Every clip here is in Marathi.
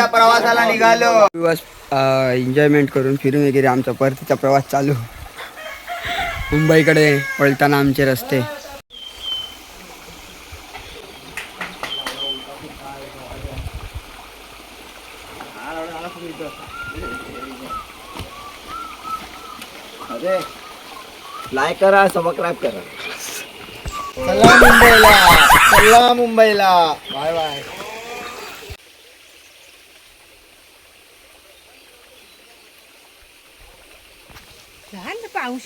प्रवासाला निघालो. एन्जॉयमेंट करून फिरून वगैरे आमचा परतीचा प्रवास चालू. मुंबईकडे वळताना आमचे रस्ते. लाईक करा, सबस्क्राईब करा. चला मुंबईला, चला मुंबईला. Bye bye. पाऊस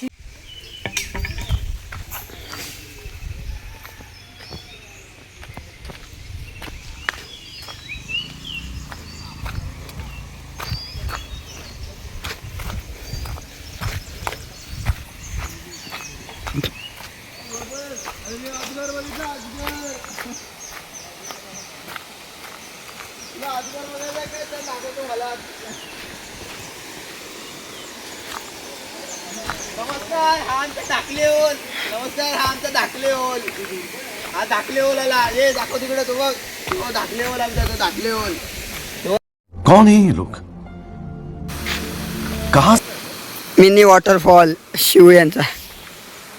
नमस्कार, हा आमचा धाकले ओल. नमस्कार, हा आमचा धाकले ओल. हा धाकले ओल आला. ये दाखव तिकडे तो बघ. तो धाकले ओल आमचा, तो धाकले ओल. कौन है ये लोग? कहाँ? मिनी वॉटरफॉल शिव यांचा.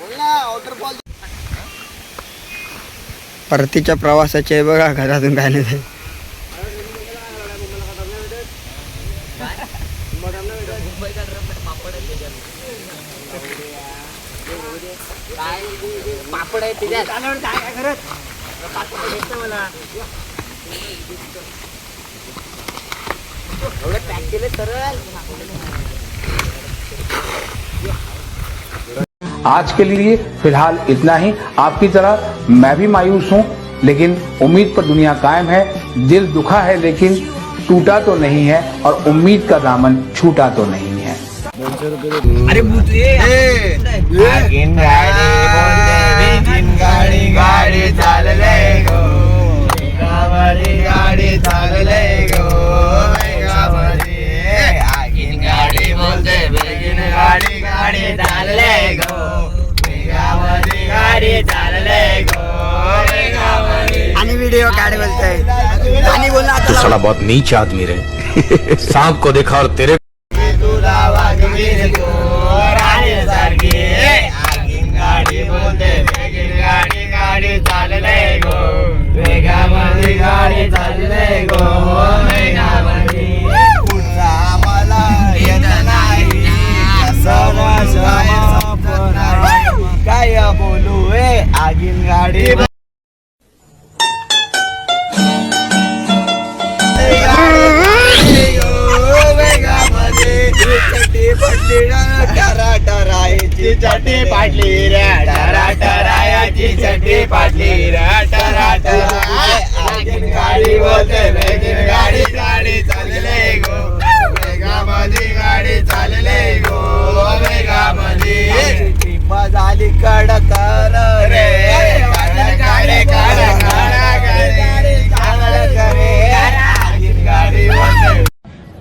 बोल ना, वॉटरफॉल. परतीच्या प्रवासाचे बघा, घरातून काय नाही. पापड आहे तिथे. काय करत मला एवढं पॅक केले सरळ. आज के लिए फिलहाल इतना ही. आपकी तरह मैं भी मायूस हूँ, लेकिन उम्मीद पर दुनिया कायम है. दिल दुखा है लेकिन टूटा तो नहीं है, और उम्मीद का दामन छूटा तो नहीं है. अरे गाडी गाडी चालले गो, गाडी चालले गो. आगीन गाडी बोलते बेगीन गाडी गाडी चालले गो. गाडी चालले गो. आणि व्हिडिओ काढ बोलतोय. आणि बोलला तू साला बहुत नीच आदमी रे. सांप को देखा और तेरे तुला वागवीर गो राणी सारखी. आगीन गाडी बोलते बेगीन गाडी गाडी चालले गो. वेगामध्ये गाडी चालले गो. वेगामध्ये पुढचा आम्हाला येत नाही. काय बोलू आगीन गाडी. टरा टरायची चटी पाटली रे. टरा टरायची चटी पाटली रे. टरा टरायची गाडी बोलते बेगीन गाडी गाडी चालले गो. वेगामध्ये गाडी चालले गो. वेगामध्ये टिप झाली कडक रे.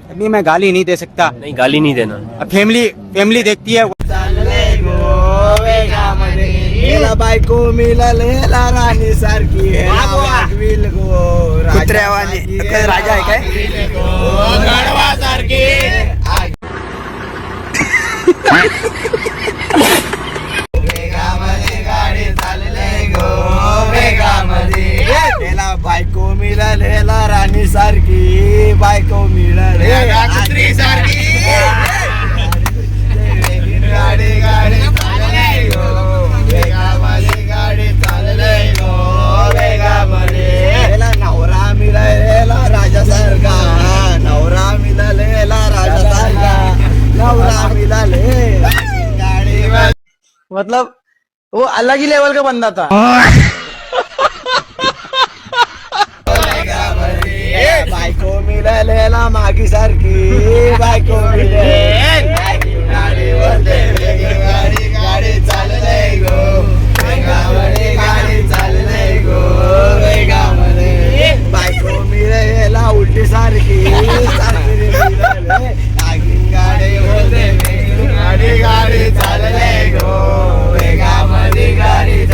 गाडी मैं गाली नहीं दे सकता. नहीं, गाली नहीं देना. अब फैमिली देखती है. बायको मिळालेला राणी सारखी वागविल गो. कुत्र्यावानी राजा आहे काय? गडवा सारखी. वेगामध्ये गाडी चालले गो. वेगामध्ये त्याला बायको मिळालेला राणी सारखी. बायको मिळाले सारखी. गाडी गाडी चालले गो. वेगामध्ये गाडी चालले गो. वेगामध्ये त्याला नवरा मिळालेला राजा सारखा. नवरा मिळालेला राजा सारखा. नवरा मिळाले गाडी. मतलब वो अलग ही लेवल का बंदा था. बायको मिळालेला मागी सारखी. बायको मिळाले गाडी बोलते वेगळी गाडी गाडी चालले गो. वेगामध्ये गाडी चालले गो. वेगामध्ये बायको मिळालेला उलटी सारखी. सारखी मिळाले आगीन गाडी बोलते वेगळी गाडी गाडी चालले गो. वेगामध्ये गाडी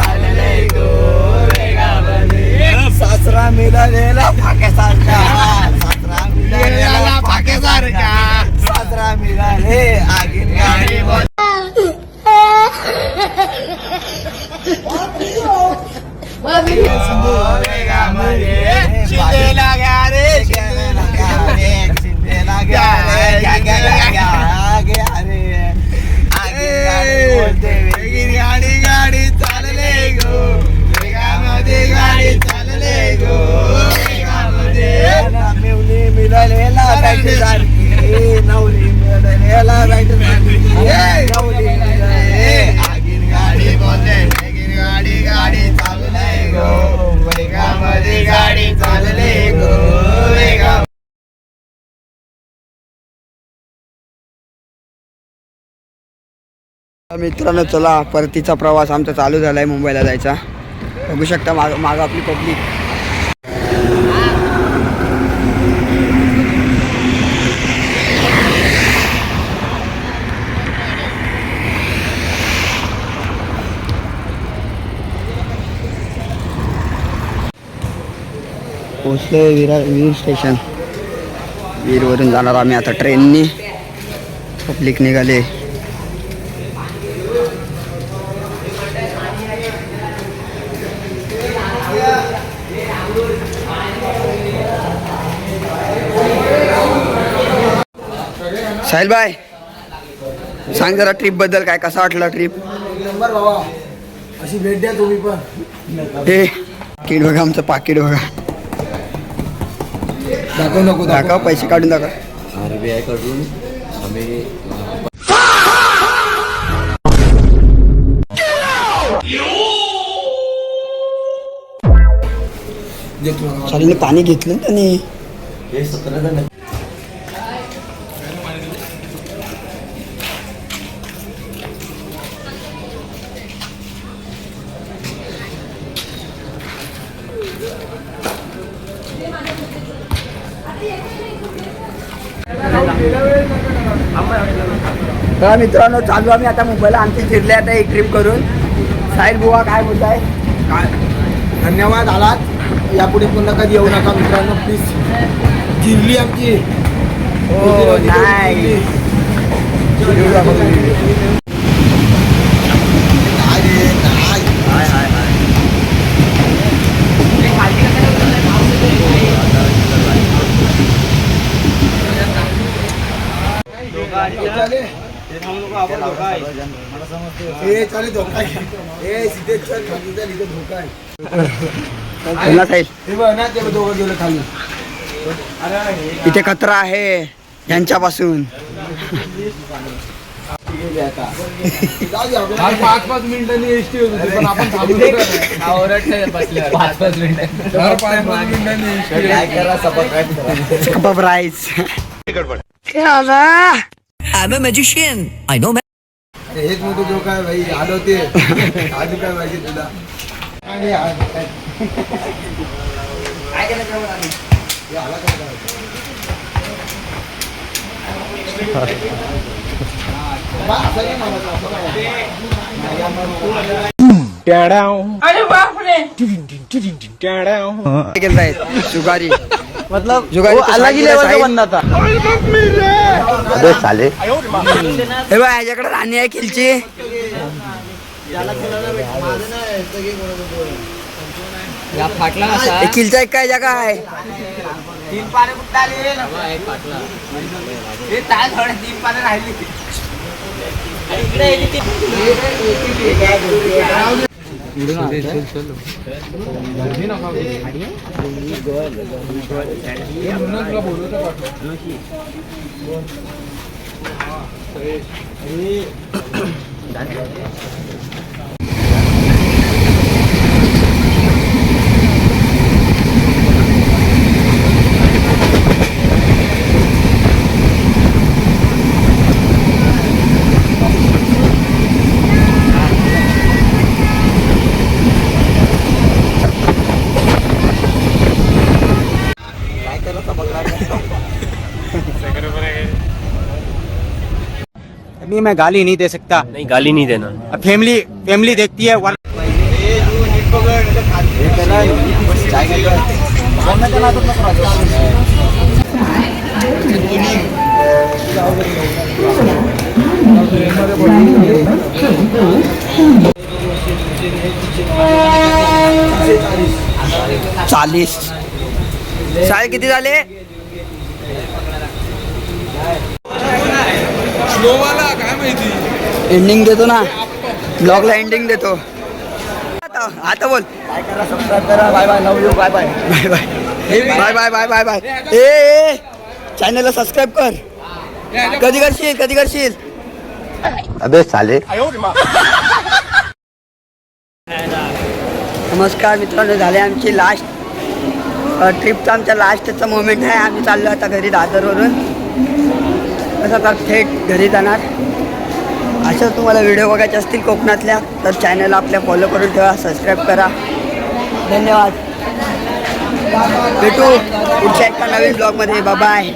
मित्रांनो चला परतीचा प्रवास आमचा चालू झाला आहे मुंबईला जायचा. बघू शकता मागं आपली पब्लिक. पोचलोय वीर स्टेशन. वीरवरून जाणार आम्ही आता ट्रेननी. पब्लिक निघाले. साहिल भाई सांग जरा ट्रिप बद्दल काय कसा वाटला ट्रिप. नंबर बाबा अशी भेट द्या तुम्ही पण. हे पाकिट बघा आमचं पाकिट बघा. दाखव नको दाखव पैसे काढून दाखव. RBI कडून आम्ही शालीने पाणी घेतलं त्याने. हे 17 जण तर मित्रांनो चालू आम्ही आता मुंबईला. आमची जिरले आता एक ट्रिप करून. साहिल बुवा काय बोलताय. काय धन्यवाद आलात. यापुढे पुन्हा कधी येऊ नका मित्रांनो प्लीज. जिरली आमची. हो नाही चालेल धोका आहे. सीधे चल खाली चल इथे धोका आहे. साहिल हे बघ ना ते दोघं गेलं खाली. इथे खतरा आहे यांच्यापासून. 5-5 मिनिटांनी एसटी होत होती पण आपण थांबलो. 5-5 मिनिटांनी काय करा subscribe kebab rice. I'm a magician. I know. हेच मोठं धोका आहे भाई. आलो ते अजून काय पाहिजे तुला. जुगारी मतलब जुगारी वो तो अलग ही साहिल लेवल का साहिल. बंदा था. अबे साले. हे बघ याच्याकडे राणी आहे खिलची. हे खिलचा एक काय जागा आहे. 3 पाने कुठे आले. हे ताळ थोडे 3 पाने राहिली. नहीं मैं गाली नहीं दे सकता. नहीं गाली नहीं देना. फैमिली देखती है. चालीस. साहेब किती झाले. एंडिंग देतो ना ब्लॉगला. एंडिंग देतो आता बोल. काय करा सबस्क्राईब करा. Bye bye. Love you. Bye bye. Bye bye bye bye bye bye bye. ए चॅनलला सबस्क्राईब कर. कधी करशील. अबे साले. नमस्कार मित्रांनो. झाले आमची लास्ट ट्रिपचा आमच्या लास्टचा मोमेंट आहे. आम्ही चाललो आता घरी दादरवरून. कसं आता थेट घरी जाणार असं तुम्हाला व्हिडिओ बघायचे असतील कोकणातल्या तर चॅनलला आपल्या फॉलो करून ठेवा, सबस्क्राईब करा. धन्यवाद. भेटू पुढच्या एका नवीन ब्लॉगमध्ये. बाय.